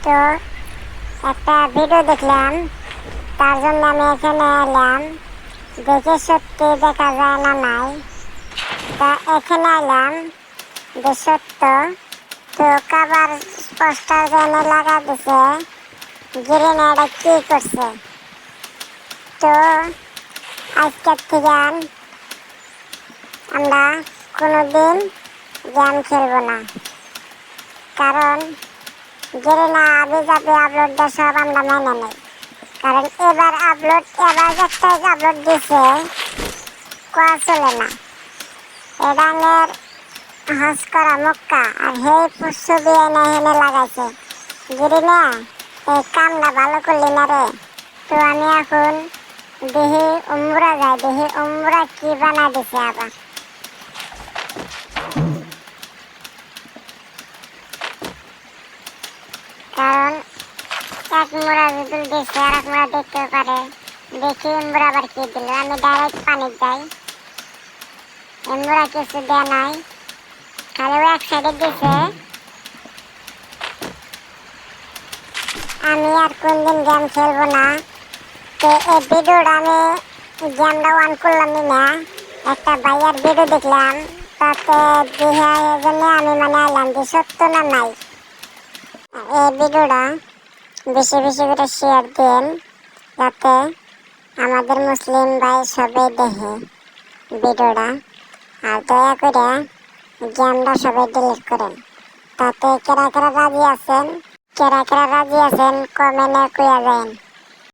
তো একটা ভিডিও দেখলাম, তার জন্য আমি এখানে এলাম। দেখে সত্যি দেখা যায় না নাই, তা এখানে এলাম যে সত্য। তো কাবার পোস্টার যেন লাগা দিছে, গিরিনা এটা কি করছে। তো আজকের থেকে আমরা কোনোদিন গেম খেলবো না, কারণ গেরিনা আবি যাবি আপলোড দেওয়া সব আমরা মেনে নেই। কারণ এবার একটা আপলোড দিছে, কোয়া চলে না। এডাঙের হজ করা মক্কা আর হেই ছবি এনে হেনে লাগাইছে। গিরিনা এই কামটা ভালো করলি না রে। তো আমি এখন দেহি উমরা যাই, দেহি উমরা কি বানা দিছে আবার। কারণ এক মোড়া যদি দিছে আর এক মোড়া দেখতে পারে, দেখি মোড়া আবার কি দিল। আমি ডাইরেক্ট পানি যাই, মোড়া কিছু দেয়া নাই, খালি ও এক সাইডে দিছে। আমি আর কোনদিন গেম খেলবো না। তো এই ভিডিওটা আমি গেমটা অন করলাম না, একটা ভাইয়ার ভিডিও দেখলাম, তাতে দিহা এজন্য আমি এলাম যে সত্য না নাই। এই ভিডিওটা বেশি বেশি করে শেয়ার দেন, যাতে আমাদের মুসলিম ভাই সবাই দেখে ভিডিওটা। আর দয়া করে গেমটা সবাই ডিলিট করেন। তাতে কেরা কেরা রাজি আছেন কমেন্টে কইয়া যান।